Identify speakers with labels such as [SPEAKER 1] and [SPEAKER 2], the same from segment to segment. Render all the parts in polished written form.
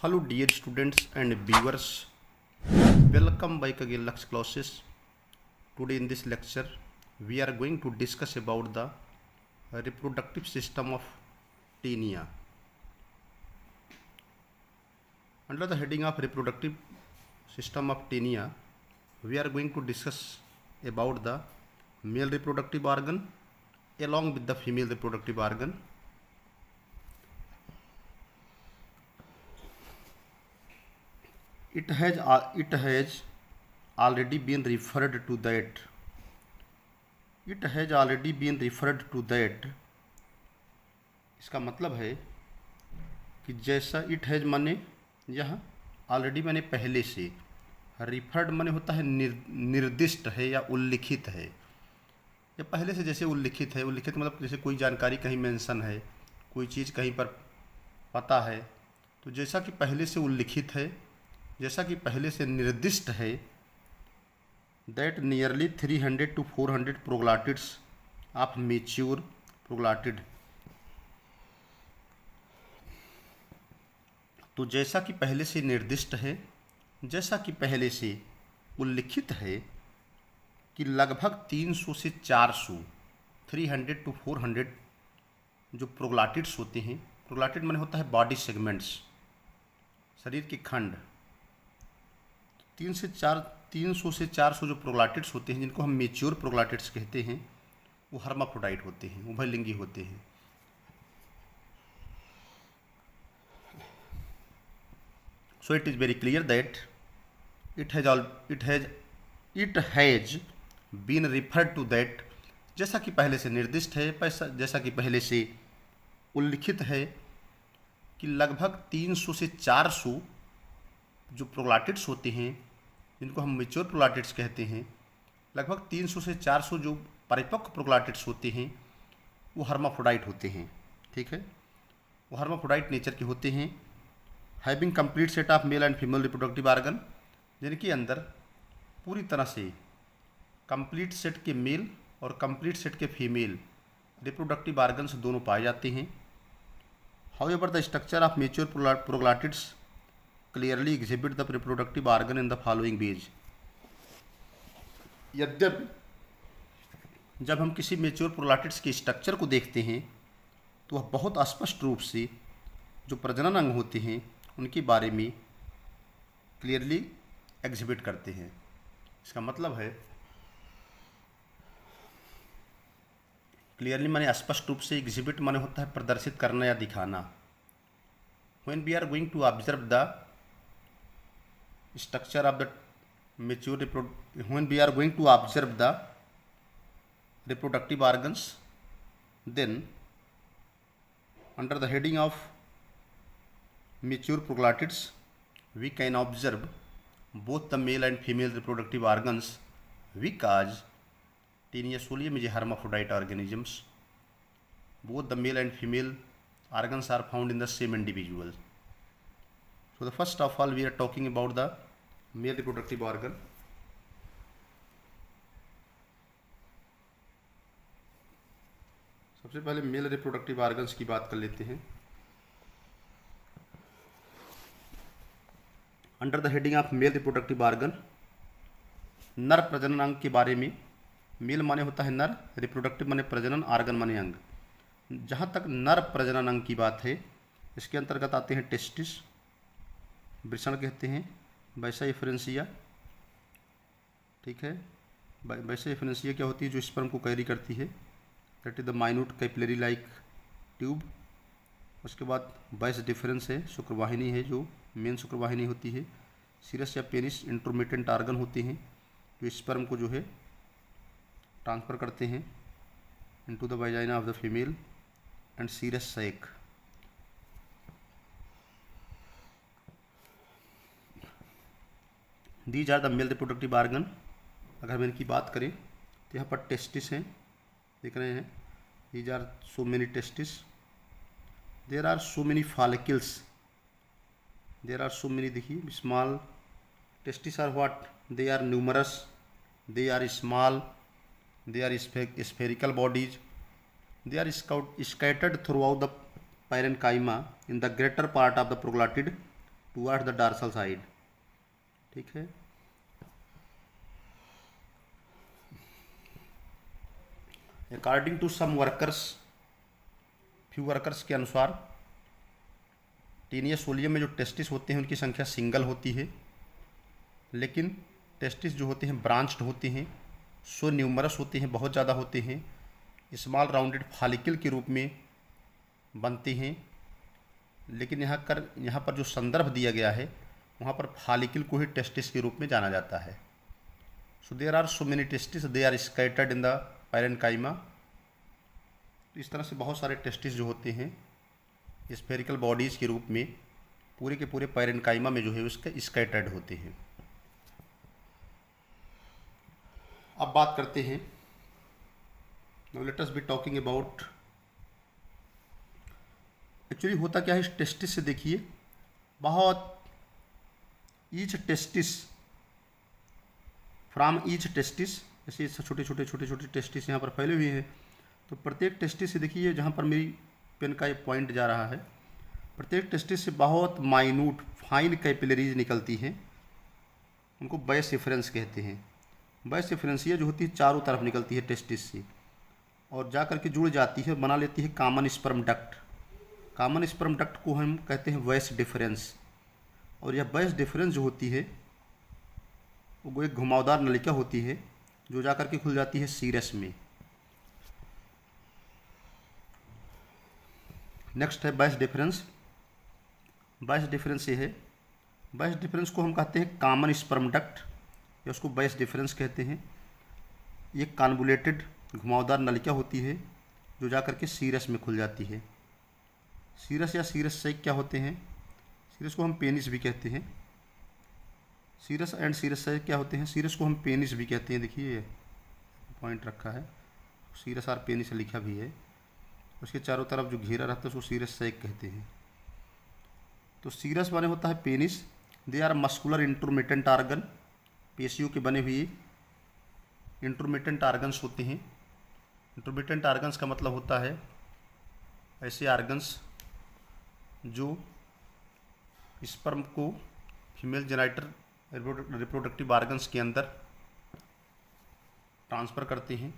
[SPEAKER 1] Hello dear students and viewers, welcome back again Lux classes. Today in this lecture we are going to discuss about the reproductive system of Taenia. Under the heading of reproductive system of Taenia, we are going to discuss about the male reproductive organ along with the female reproductive organ. It has already been referred to that. It has already been referred to that. इसका मतलब है कि जैसा it has माने यह already माने पहले से, रिफर्ड माने होता है निर्दिष्ट है या उल्लिखित है, या पहले से जैसे उल्लिखित है। उल्लिखित मतलब जैसे कोई जानकारी कहीं मेंशन है, कोई चीज़ कहीं पर पता है, तो जैसा कि पहले से उल्लिखित है, जैसा कि पहले से निर्दिष्ट है, that nearly 300 to 400 proglottids of mature proglottid. तो जैसा कि पहले से निर्दिष्ट है, जैसा कि पहले से उल्लिखित है कि लगभग 300 से 400 300 to 400 जो प्रोग्लाटिड्स होते हैं, प्रोग्लाटिड माने होता है बॉडी सेगमेंट्स, शरीर के खंड। 300 से 400 जो प्रोग्लाटिड्स होते हैं, जिनको हम मेच्योर प्रोग्लाटिड्स कहते हैं, वो हर्माफ्रोडाइट होते हैं, उभयलिंगी होते हैं। So it is very clear that it has been referred to that, जैसा कि पहले से निर्दिष्ट है, जैसा कि पहले से उल्लिखित है कि लगभग 300 से 400 जो प्रोग्लाटिड्स होते हैं, जिनको हम मेच्योर प्रोग्लाटिड्स कहते हैं, लगभग 300 से 400 जो परिपक्व प्रोग्लाटिड्स होते हैं, वो हर्माफ्रोडाइट होते हैं। ठीक है, वो हर्माफ्रोडाइट नेचर के होते हैं। Having complete set of male and female reproductive organ, जिनके अंदर पूरी तरह से कंप्लीट सेट के मेल और कंप्लीट सेट के फीमेल रिप्रोडक्टिव ऑर्गन्स दोनों पाए जाते हैं। However the structure of mature proglottids clearly exhibit the reproductive organ in the following ways. यद्यपि जब हम किसी मेच्योर प्रोग्लाटिड्स के स्ट्रक्चर को देखते हैं, तो वह बहुत स्पष्ट रूप से जो प्रजनन अंग होते हैं उनके बारे में क्लियरली एग्जिबिट करते हैं। इसका मतलब है क्लियरली माने स्पष्ट रूप से, एग्जिबिट माने होता है प्रदर्शित करना या दिखाना। When we are going to observe the structure of the mature when we are going to observe the reproductive organs, then under the heading of mature proglatids we can observe both the male and female reproductive organs, because Taenia solium is a hermaphrodite organisms. Both the male and female organs are found in the same individual. So the first of all we are talking about the male reproductive organ. सबसे पहले male reproductive organs की बात कर लेते हैं। Under the heading of male reproductive organ, नर प्रजनन अंग के बारे में। मेल माने होता है नर, रिप्रोडक्टिव माने प्रजनन, ऑर्गन माने अंग। जहाँ तक नर प्रजनन अंग की बात है, इसके अंतर्गत आते हैं टेस्टिस, वृषण कहते हैं, वैसा एफरेंसिया। ठीक है, वैसा एफरेंसिया क्या होती है? जो स्पर्म को कैरी करती है, that is the minute capillary like tube. उसके बाद वैस डिफरेंस है, शुक्रवाहिनी है, जो मेन शुक्रवाहिनी होती है। सीरस या पेनिस इंटरमिटेंट ऑर्गन होते हैं, जो स्पर्म को जो है ट्रांसफ़र करते हैं into the vagina of the female. And cirrus sac. These are the male reproductive organ. अगर हम इनकी बात करें तो यहाँ पर टेस्टिस हैं, देख रहे हैं। These are so many testis, there are so many follicles, there are so many, देखिए small testis are what, they are numerous, they are small, they are spherical bodies, they are scattered throughout the parenchyma in the greater part of the proglotid toward the dorsal side. ठीक है, according to some workers, few workers के अनुसार taenia solium में जो testis होते हैं उनकी संख्या सिंगल होती है, लेकिन टेस्टिस जो होते हैं ब्रांच्ड होते हैं, सो न्यूमरस होते हैं, बहुत ज़्यादा होते हैं, स्मॉल राउंडेड फॉलिकल के रूप में बनते हैं। लेकिन यहाँ पर जो संदर्भ दिया गया है वहाँ पर फॉलिकल को ही टेस्टिस के रूप में जाना जाता है। So there are so many testis, they are scattered in the parenchyma. तो इस तरह से बहुत सारे टेस्टिस जो होते हैं स्फेरिकल बॉडीज़ के रूप में पूरे के पूरे पैरेन्काइमा में जो है उसके स्कैटर्ड होते हैं। अब बात करते हैं, now let us be talking about actually होता क्या है इस टेस्टिस से। देखिए बहुत each testis from each testis, जैसे छोटे छोटे टेस्टिस यहाँ पर फैले हुए हैं, तो प्रत्येक टेस्टिस से देखिए जहाँ पर मेरी पेन का ये पॉइंट जा रहा है, प्रत्येक टेस्टिस से बहुत माइन्यूट फाइन कैपिलरीज निकलती हैं, उनको बैस डिफरेंस कहते हैं। बैस डिफरेंसिया जो होती है चारों तरफ निकलती है टेस्टिस से और जा करके जुड़ जाती है, बना लेती है common sperm duct. Common sperm duct को हम कहते हैं बैस डिफरेंस। और यह बैस डिफरेंस जो होती है वो एक घुमावदार नलिका होती है जो जा करके खुल जाती है सीरस में। नेक्स्ट है बैस डिफरेंस। बैस डिफरेंस ये है, बैस डिफरेंस को हम कहते हैं कॉमन स्पर्म डक्ट या उसको बैस डिफरेंस कहते हैं। ये कॉन्वोल्यूटेड घुमावदार नलिका होती है जो जा करके सीरस में खुल जाती है। सीरस या सीरस सैक क्या होते हैं? सीरस को हम पेनिस भी कहते हैं। सीरस एंड सीरस सैक क्या होते हैं? सीरस को हम पेनिस भी कहते हैं। देखिए पॉइंट रखा है, सीरस आर पेनिस लिखा भी है। उसके चारों तरफ जो घेरा रहता है उसको सीरस सैक कहते हैं। तो सीरस माने होता है penis. They are muscular intermittent organ, पेशियों के बने हुए इंटरमिटेंट आर्गन्स होते हैं। इंटरमिटेंट आर्गन्स का मतलब होता है ऐसे आर्गन्स जो स्पर्म को फीमेल जेनाइटल रिप्रोडक्टिव आर्गन्स के अंदर ट्रांसफ़र करते हैं,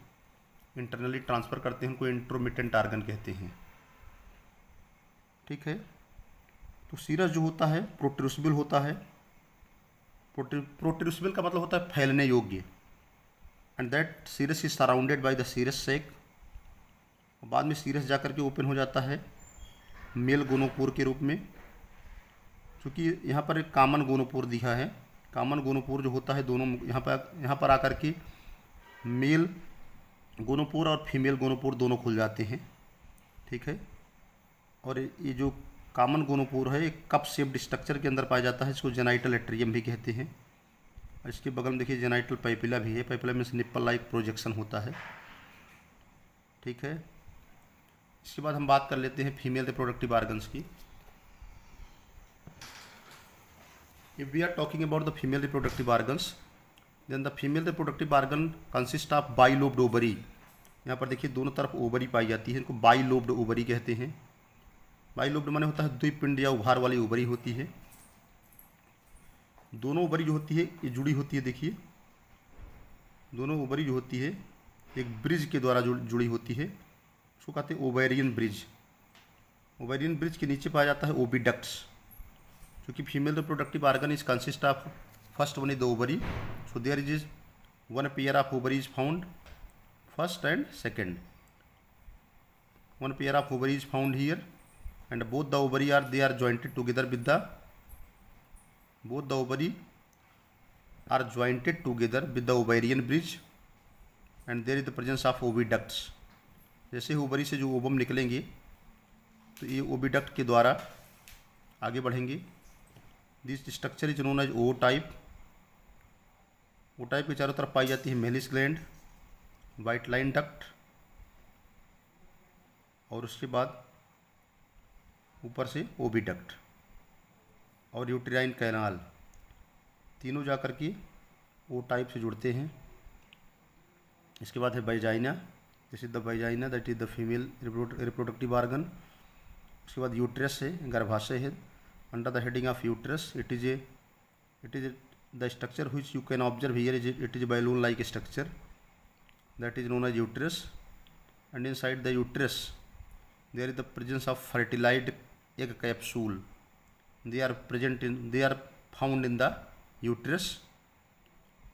[SPEAKER 1] इंटरनली ट्रांसफ़र करते हैं, उनको इंटरमिटेंट आर्गन कहते हैं। ठीक है, तो सीरस जो होता है प्रोट्रूसिबल होता है। प्रोट्रूसिबल का मतलब होता है फैलने योग्य। And that cirrus is surrounded by the cirrus sac. बाद में सीरस जाकर के ओपन हो जाता है मेल गोनोपोर के रूप में, क्योंकि यहाँ पर एक कॉमन गोनोपोर दिखा है। कॉमन गोनोपोर जो होता है दोनों यहाँ पर आकर के मेल गोनोपोर और फीमेल गोनोपोर दोनों खुल जाते हैं। ठीक है, और ये जो कॉमन गोनोपोर है एक कप शेप्ड स्ट्रक्चर के अंदर पाया जाता है, इसको जेनाइटल एट्रियम भी कहते हैं। और इसके बगल में देखिए जेनाइटल पैपिला भी है। पैपिला में से निप्पल लाइक प्रोजेक्शन होता है। ठीक है, इसके बाद हम बात कर लेते हैं फीमेल रिप्रोडक्टिव आर्गन्स की। If we are talking about the female reproductive organs, then the female reproductive organ consist of bilobed ovary। यहाँ पर देखिए दोनों तरफ ओवरी पाई जाती है, इनको बाइलोब्ड ओवरी कहते हैं। बाइलोब्ड माने होता है द्विपिंड या उभार वाली ओवरी होती है। दोनों ओवरी जो होती है ये जुड़ी होती है। देखिए दोनों ओवरी जो होती है एक ब्रिज के द्वारा जुड़ी होती है, उसको कहते हैं ओवेरियन ब्रिज। ओवेरियन ब्रिज के नीचे पाया जाता है ओविडक्ट्स, क्योंकि female reproductive organ is consist of first one is the ovary, so there is one pair of ovary is found first and second. One pair of ovary is found here and both the ovary are they are jointed together with the both the ovary are jointed together with the ovarian bridge and there is the presence of oviducts. जैसे ovary से जो ovum निकलेंगे तो ये oviduct के द्वारा आगे बढ़ेंगे। This structure is known as ootype. Ootype के चारों तरफ पाई जाती है Mehlis gland, vitelline duct और उसके बाद ऊपर से ओविडक्ट और यूटेराइन कैनाल, तीनों जाकर के ओ टाइप से जुड़ते हैं। इसके बाद है vagina, this is the vagina that is the female reproductive organ. उसके बाद यूट्रस है, गर्भाशय है, under the heading of uterus, it is the structure which you can observe here it is a balloon like structure, that is known as uterus, and inside the uterus there is the presence of fertilized egg capsule. They are found in the uterus.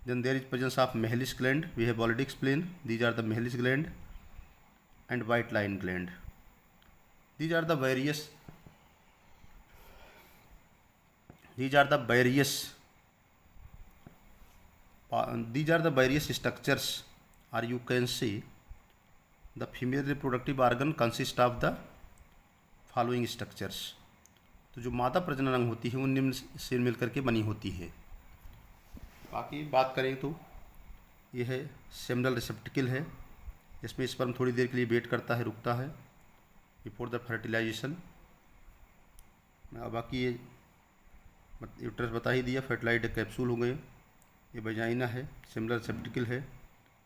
[SPEAKER 1] Then there is presence of Mehallis gland, we have already explained. These are the Mehallis gland and white line gland. These are the various structures, or you can say the female reproductive organ consist of the following structures. तो जो मादा प्रजनन अंग होती है वो निम्न से मिलकर के बनी होती है। बाकी बात करें तो यह है सेमिनल रिसेप्टिकल है, इसमें स्पर्म थोड़ी देर के लिए वेट करता है, रुकता है बिफोर द फर्टिलाइजेशन। बाकी ये यूट्रस बता ही दिया, फर्टिलाइज्ड कैप्सूल हो गए, ये वजाइना है, सेमिनल रिसेप्टिकल है,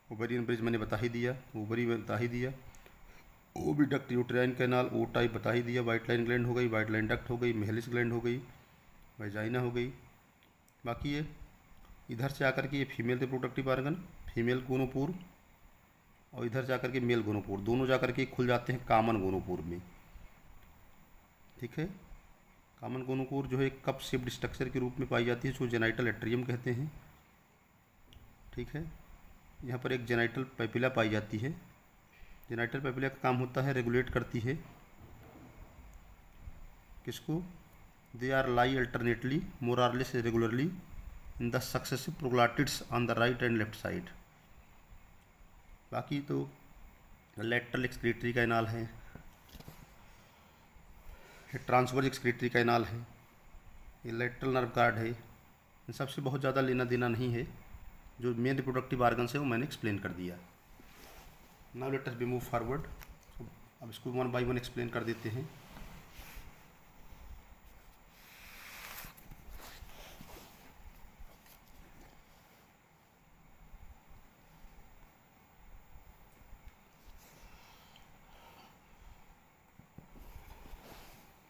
[SPEAKER 1] ओवेरियन ब्रिज मैंने बता ही दिया, ओवरी बता ही दिया, ओविडक्ट यूट्राइन कैनाल ओ टाइप बता ही दिया, वाइट लाइन ग्लैंड हो गई, वाइट लाइन डक्ट हो गई, मेहलिस ग्लैंड हो गई, वजाइना हो गई। बाकी ये इधर से आकर के ये female reproductive organ, female gonopore, और इधर से आकर के मेल गोनोपोर, दोनों जाकर के खुल जाते हैं कॉमन गोनोपोर में। ठीक है, कॉमन गोनोपोर जो है एक कप शेप्ड स्ट्रक्चर के रूप में पाई जाती है, जो जेनाइटल एट्रियम कहते हैं। ठीक है, यहाँ पर एक जेनाइटल पैपिला पाई जाती है। जेनाइटल पैपिला का काम होता है रेगुलेट करती है किसको, they are lie alternately more or less regularly in the successive proglottids on the right and left side. बाकी तो लेटरल एक्सक्रीटरी कैनाल है, ट्रांसवर्स एक्सक्रीटरी कैनाल है, ये लेटरल नर्व गार्ड है। इन सबसे बहुत ज़्यादा लेना देना नहीं है, जो मेन रिप्रोडक्टिव ऑर्गन है वो मैंने एक्सप्लेन कर दिया। Now let us B move forward, अब इसको वन बाय वन एक्सप्लेन कर देते हैं।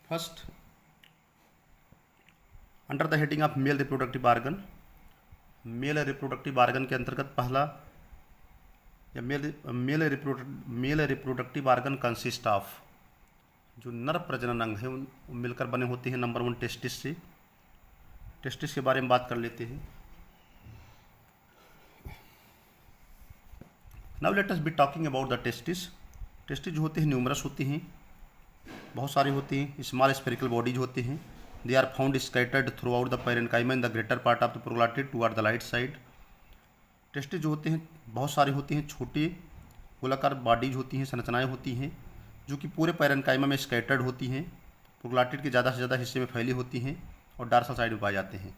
[SPEAKER 1] First, under the heading of male reproductive organ, mail reproductive organ के अंतर्गत पहला या mail reproductive organ consist of, जो नर प्रजनन अंग है उन मिलकर बने होते हैं। नंबर 1 टेस्टिस से, टेस्टिस के बारे में बात कर लेते हैं। Now let us be talking about the testis. Testis जो होते हैं न्यूमरस होते हैं, बहुत सारे होते हैं, स्मॉल स्फेरिकल बॉडीज होते हैं। They are found scattered throughout the parenchyma in the greater part of the proglottid toward the right side. Testis जो होते हैं बहुत सारे होते हैं, छोटे गोलाकार बॉडीज होती हैं, संरचनाएं होती हैं, जो कि पूरे पैरेन्काइमा में स्कैटर्ड होती हैं, प्रोग्लाटिड के ज़्यादा से ज़्यादा हिस्से में फैली होती हैं और डॉर्सल साइड में पाए जाते हैं।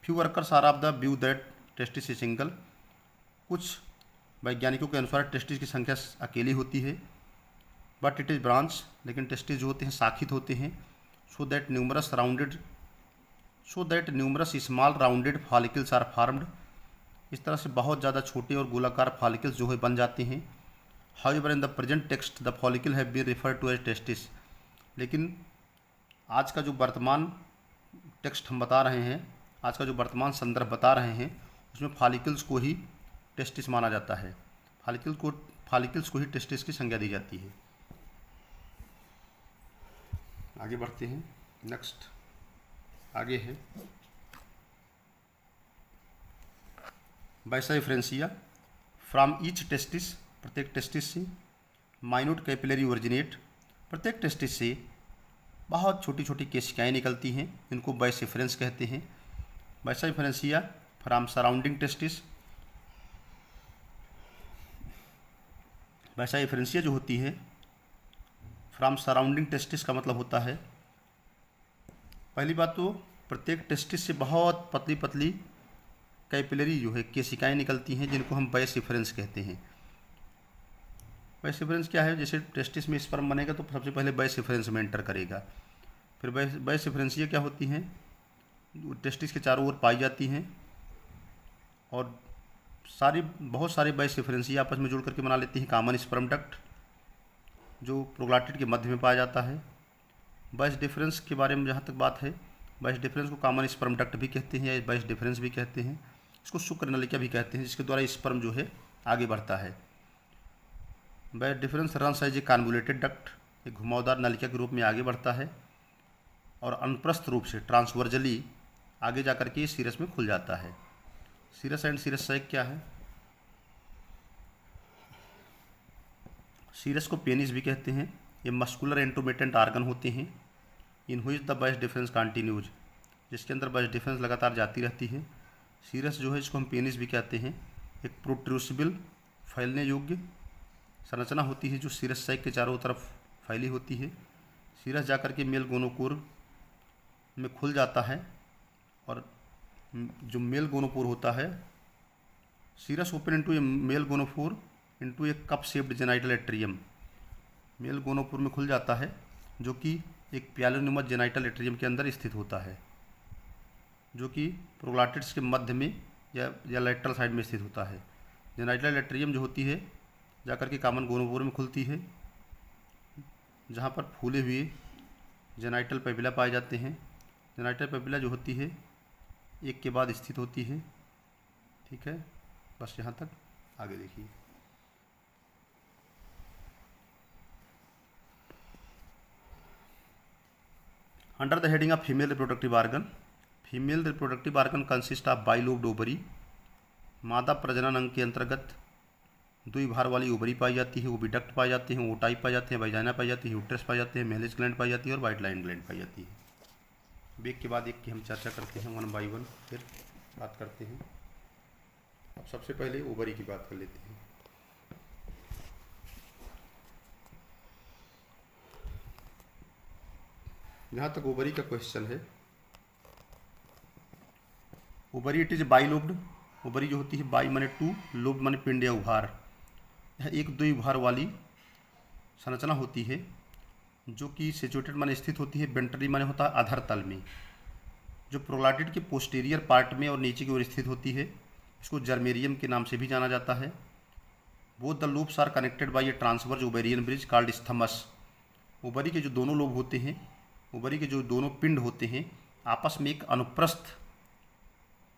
[SPEAKER 1] Few workers are of the view that testis is single. कुछ वैज्ञानिकों के अनुसार टेस्टिस की संख्या अकेली होती है, बट इट इज़ ब्रांच, लेकिन टेस्टिस जो होते हैं शाखित होते हैं। So that numerous small rounded follicles are formed. इस तरह से बहुत ज़्यादा छोटे और गोलाकार फॉलिकल्स जो है बन जाते हैं। However in the present text the follicle have been referred to as testis. लेकिन आज का जो वर्तमान टेक्स्ट हम बता रहे हैं, आज का जो वर्तमान संदर्भ बता रहे हैं, उसमें फॉलिकल्स को ही टेस्टिस माना जाता है, फॉलिकल्स को ही टेस्टिस की संज्ञा दी जाती है। आगे बढ़ते हैं, नेक्स्ट आगे है बाइसाइफ्रेंसिया। फ्रॉम ईच टेस्टिस, प्रत्येक टेस्टिस से माइन्यूट कैपिलरी ओरिजिनेट, प्रत्येक टेस्टिस से बहुत छोटी छोटी केशिकाएँ निकलती हैं, इनको बाइसेफ्रेंस कहते हैं। बाइसाइफ्रेंसिया फ्रॉम सराउंडिंग टेस्टिस। बाइसाइफ्रेंसिया जो होती है फ्रॉम सराउंडिंग टेस्टिस का मतलब होता है, पहली बात तो प्रत्येक टेस्टिस से बहुत पतली पतली कैपिलरी जो है केशिकाएँ निकलती हैं, जिनको हम बाइसेफ्रेंस कहते हैं। बाइसेफ्रेंस क्या है, जैसे टेस्टिस में स्पर्म बनेगा तो सबसे पहले बाइसेफ्रेंस में एंटर करेगा। फिर बाइसेफ्रेंसिया क्या होती हैं, टेस्टिस के चारों ओर पाई जाती हैं, और बहुत सारे बाइसेफ्रेंसिया आपस में जुड़ करके बना लेती हैं कॉमन स्पर्म डक्ट, जो प्रोग्लाटिड के मध्य में पाया जाता है। बाइस डिफरेंस के बारे में जहाँ तक बात है, बस डिफरेंस को कॉमन स्पर्म डक्ट भी कहते हैं या बस डिफरेंस भी कहते हैं। इसको शुक्र नलिका भी कहते हैं, जिसके द्वारा स्पर्म जो है आगे बढ़ता है। Vas deferens runs as a convoluted duct, एक घुमावदार नलिका के रूप में आगे बढ़ता है और अनुप्रस्थ रूप से ट्रांसवर्जली आगे जाकर के सीरस में खुल जाता है। सीरस एंड सीरस सैक क्या है? सीरस को पेनिस भी कहते हैं। ये मस्कुलर इंटरमिटेंट आर्गन होते हैं in which the bus difference continues, जिसके अंदर बस डिफरेंस लगातार जाती रहती है। सीरस जो है इसको हम पेनिस भी कहते हैं। एक प्रोट्रूसिबल फैलने योग्य संरचना होती है जो सीरस सैक के चारों तरफ फैली होती है। सीरस जाकर के मेल गोनोकोर में खुल जाता है और जो मेल गोनोपोर होता है, cirrus open into a male gonopore into a cup shaped genital atrium, male gonopore में खुल जाता है जो कि एक प्यालोनुमा जेनाइटल एट्रियम के अंदर स्थित होता है, जो कि प्रोग्लाटिड्स के मध्य में या लेटरल साइड में स्थित होता है। जेनाइटल एट्रियम जो होती है जाकर के कॉमन गोनोपोर में खुलती है, जहाँ पर फूले हुए जेनाइटल पेपिला पाए जाते हैं। जेनाइटल पेपिला जो होती है एक के बाद स्थित होती है। ठीक है, बस यहाँ तक। आगे देखिए, under the heading of female reproductive organ, female reproductive organ consist of bilobed ovary, मादा प्रजनन अंग के अंतर्गत द्विभार वाली ओवरी पाई जाती है, ओविडक्ट पाए जाते हैं, ओटाइप पाए जाते हैं, वाइजाना पाई जाती है, यूट्रस पाए जाते हैं, मेलिज ग्लैंड पाई जाती है और वाइट लाइन ग्लैंड पाई जाती है। एक के बाद एक की हम चर्चा करते हैं, 1 बाय 1 फिर बात करते हैं। अब सबसे पहले ओवरी की बात कर लेते हैं। जहाँ तक ओवरी का क्वेश्चन है, ovary it is bilobed. Ovary जो होती है, बाई माने टू, लोब माने पिंड या उभार, यह एक द्विभार वाली संरचना होती है जो कि सिचुएटेड माने स्थित होती है, वेंट्रली माने होता है अधर तल में, जो प्रोग्लाटिड के पोस्टीरियर पार्ट में और नीचे की ओर स्थित होती है। इसको जर्मेरियम के नाम से भी जाना जाता है। Both the loops are connected by a transverse ovarian bridge called isthmus. Ovary के जो दोनों लोब होते हैं, ओवरी के जो दोनों पिंड होते हैं, आपस में एक अनुप्रस्थ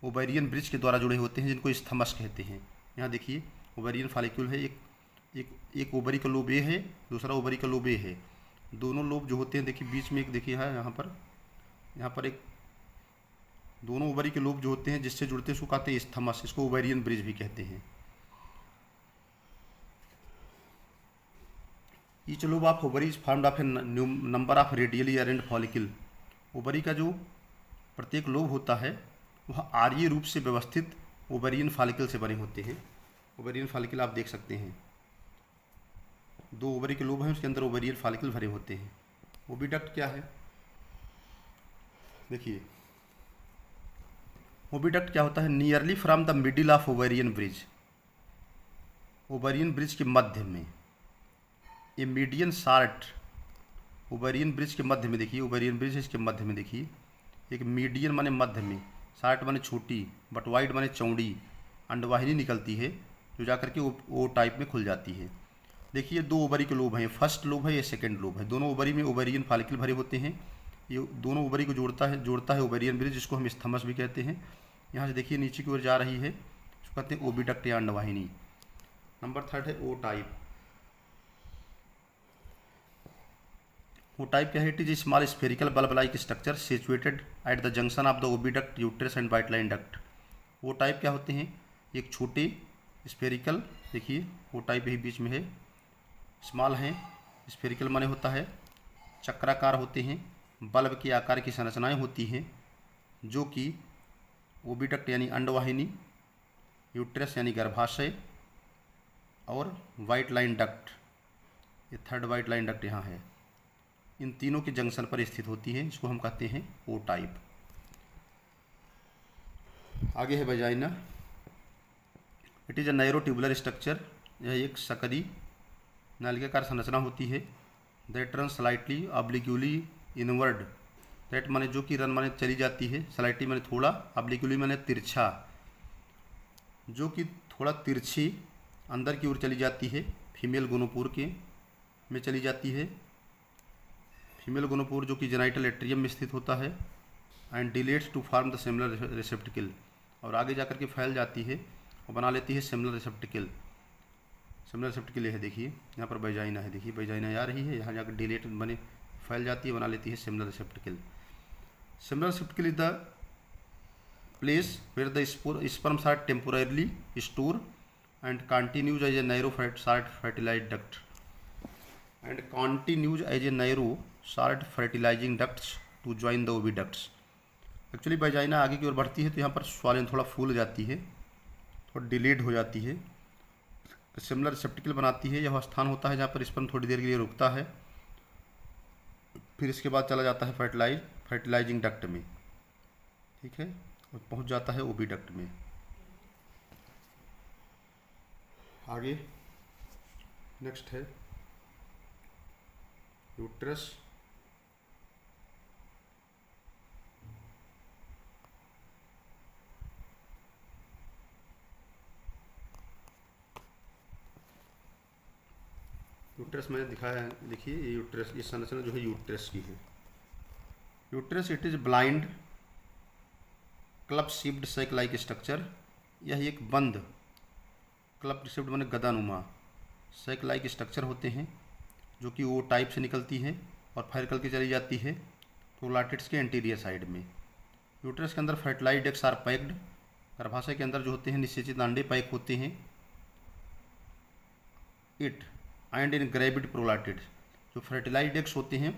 [SPEAKER 1] ओवेरियन ब्रिज के द्वारा जुड़े होते हैं, जिनको स्थमस कहते हैं। यहाँ देखिए, ओवेरियन फॉलिक्यूल है, एक ओवरी का लोब ए है, दूसरा ओवरी का लोब ए है। दोनों लोब जो होते हैं, देखिए बीच में एक, देखिए है यहाँ पर एक दोनों ओवरी के लोब जो होते हैं जिससे जुड़ते हैं उसको कहते हैं स्थमस। इसको ओवेरियन ब्रिज भी कहते हैं। Each lobe of ovary is formed of A number of radially arranged follicle. Ovary का जो प्रत्येक लोब होता है वह आर्य रूप से व्यवस्थित ओवरियन फॉलिकल से बने होते हैं। ओवरियन फॉलिकल आप देख सकते हैं, 2 ओवरी के लोब हैं, उसके अंदर ओवरियन फॉलिकल भरे होते हैं। ओविडक्ट क्या है? देखिए, ओविडक्ट क्या होता है? Nearly from the middle of ovarian bridge, ovarian bridge के मध्य में, ये मीडियन शार्ट ओवेरियन ब्रिज के मध्य में, देखिए ओवेरियन ब्रिज है, इसके मध्य में देखिए एक मीडियन माने मध्य में, शार्ट माने छोटी, बट वाइड माने चौड़ी अंडवाहिनी निकलती है जो जाकर के ओ टाइप में खुल जाती है। देखिए 2 ओवरी के लोब हैं, फर्स्ट लोब है, ये सेकंड लोब है। दोनों ओवरी में ओवेरियन फॉलिकल भरे होते हैं। ये दोनों ओवरी को जोड़ता है ओवेरियन ब्रिज, जिसको हम स्थमस भी कहते हैं। यहाँ से देखिए नीचे की ओर जा रही है, इसको कहते हैं ओविडक्ट या अंडवाहिनी। नंबर 3 है ओ टाइप। ओ टाइप क्या है? It is small spherical bulb like structure situated at the junction of the oviduct, uterus and vitelline duct. Ootype क्या होते हैं? एक छोटे स्फेरिकल, देखिए ओ टाइप यही बीच में है, स्मॉल हैं, स्फेरिकल माने होता है चक्राकार होते हैं, बल्ब के आकार की संरचनाएं होती हैं, जो कि ओविडक्ट यानी अंडवाहिनी, यूट्रस यानी गर्भाशय और वाइट लाइन डक्ट, ये 3rd वाइट लाइन डक्ट यहाँ है, इन तीनों के जंक्शन पर स्थित होती है। इसको हम कहते हैं ओ टाइप। आगे है vagina. It is a narrow tubular structure, यह एक सकरी नालिकाकार संरचना होती है। That run slightly obliquely inward, that माने जो कि रन माने चली जाती है, स्लाइटली माने थोड़ा, ऑब्लिक्यूली माने तिरछा, जो कि थोड़ा तिरछी अंदर की ओर चली जाती है, फीमेल गोनोपोर के में चली जाती है। फीमेल गोनोपोर जो कि जेनाइटल एट्रियम में स्थित होता है, and dilates to form the similar receptacle, और आगे जा कर के फैल जाती है और बना लेती है सिमिलर रिसेप्टिकल। सिमिलर रिसेप्टिकल ये है, देखिए यहाँ पर वेजाइना है, देखिए वेजाइना आ रही है, यहाँ जाकर डिलेट बने फैल जाती है, बना लेती है seminal receptacle. Seminal receptacle is the place where the sperms are temporarily store and continues as a narrow short fertilized duct and continues as a narrow short fertilizing ducts to join the oviducts। Actually vagina आगे की ओर बढ़ती है तो यहाँ पर स्वालिन थोड़ा फूल जाती है, थोड़ा डिलेड हो जाती है, सिमिलर रिसेप्टिकल बनाती है। यह स्थान होता है जहाँ पर स्पर्म थोड़ी देर के लिए रुकता है, फिर इसके बाद चला जाता है फर्टिलाइजिंग डक्ट में, ठीक है, और पहुँच जाता है ओविडक्ट में। आगे नेक्स्ट है यूट्रस। यूट्रस मैंने दिखाया है, देखिए ये यूट्रस, ये संरचना जो है यूट्रस की है। Uterus it is blind club shaped sac like structure. यह एक बंद क्लब शिप्ड माने गदानुमा सैक लाइक स्ट्रक्चर होते हैं जो कि वो टाइप से निकलती हैं और फैल करके चली जाती है प्रोलाटिड्स के एंटीरियर साइड में। यूट्रस के अंदर फर्टिलाइज्ड एग्स आर पैक्ड, गर्भाशय के अंदर जो होते हैं निषेचित अंडे पैक होते हैं। इट एंड इन ग्रेविड प्रोलाटिड्स, जो फर्टिलाइज्ड एग्स होते हैं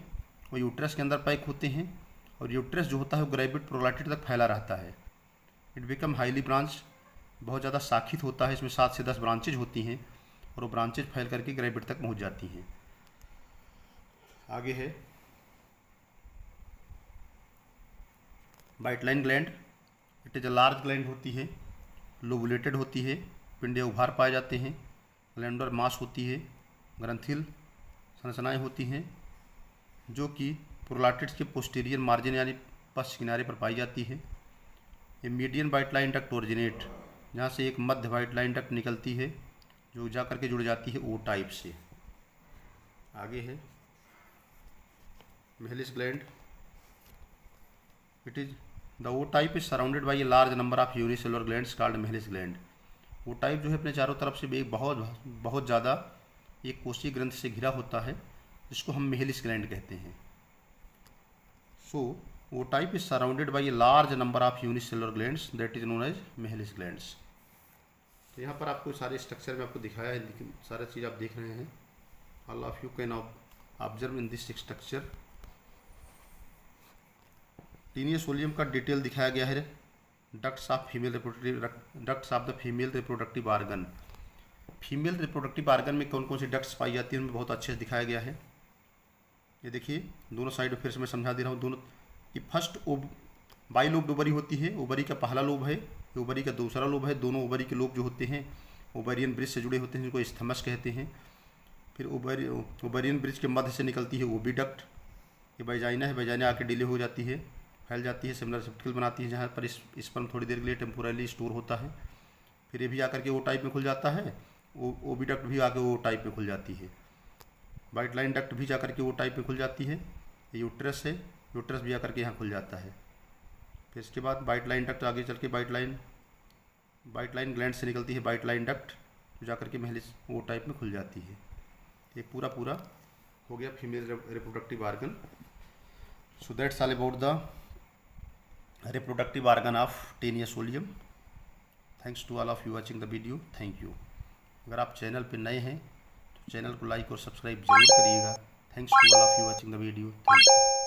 [SPEAKER 1] वो यूट्रस के अंदर पैक होते हैं और यूट्रस जो होता है वो ग्रेविड प्रोलाटिड तक फैला रहता है। इट बिकम हाईली ब्रांच, बहुत ज़्यादा शाखित होता है, इसमें 7 से 10 ब्रांचेज होती हैं और वो ब्रांचेज फैल करके ग्रेविड तक पहुंच जाती हैं। आगे है vitelline gland. It is a large gland होती है, लोबुलेटेड होती है, पिंडे उभार पाए जाते हैं, ग्लैंडुलर मास होती है, ग्रंथिल संरचनाएं होती हैं जो कि प्रोलाटिड्स के पोस्टीरियर मार्जिन यानी पश्च किनारे पर पाई जाती है। ये मीडियन वाइटलाइन डक्ट ओरिजिनेट, जहाँ से एक मध्य वाइटलाइन डक्ट निकलती है जो जा करके जुड़ जाती है ओ टाइप से। आगे है Mehlis gland. It is the ootype is surrounded by a large number of unicellular glands called Mehlis gland. Ootype जो है अपने चारों तरफ से एक बहुत ज़्यादा एक कोशीय ग्रंथ से घिरा होता है जिसको हम मेहलिस ग्लैंड कहते हैं। So ootype is surrounded by a large number of unicellular glands that is known as Mehlis glands. तो यहाँ पर आपको सारे स्ट्रक्चर में आपको दिखाया है, लेकिन सारा चीज़ आप देख रहे हैं। All of you can observe in this structure. Taenia solium का डिटेल दिखाया गया है। Ducts of the female reproductive organ. Female reproductive organ में कौन कौन सी डक्ट्स पाई जाती है उनमें बहुत अच्छे से दिखाया गया है। ये देखिए दोनों साइड फिर से मैं समझा दे रहा हूँ। दोनों ये फर्स्ट बाइलोब्ड ओवरी होती है, ओवरी का पहला लोब है, ओवरी का दूसरा लोब है। दोनों ओवरी के लोब जो होते हैं ओवरियन ब्रिज से जुड़े होते हैं जिनको स्थमस कहते हैं। फिर ओवरियन ब्रिज के मध्य से निकलती है ओविडक्ट। ये वेजाइना है, वेजाइना आके डिले हो जाती है, फैल जाती है, सिमिलर रिसेप्टिकल बनाती है जहाँ पर स्पर्म थोड़ी देर के लिए टेम्पोरली स्टोर होता है। फिर ये भी आकर के ओ टाइप में खुल जाता है, ओविडक्ट भी आके ओ टाइप में खुल जाती है। वाइट लाइन डक्ट भी जाकर के ओ टाइप में खुल जाती है। ये यूट्रस है, यूट्रस भी आकर के यहाँ खुल जाता है। फिर इसके बाद वाइट लाइन डक्ट आगे चल के वाइट लाइन ग्लैंड से निकलती है वाइट लाइन डक्ट जो जाकर के मेहलिस ओ टाइप में खुल जाती है। ये पूरा हो गया female reproductive organ. So that's all about the reproductive organ of taenia solium. Thanks to all of you watching the video. Thank you. अगर आप चैनल पर नए हैं तो चैनल को लाइक और सब्सक्राइब जरूर करिएगा। Thanks to all of you watching the video. Thank you.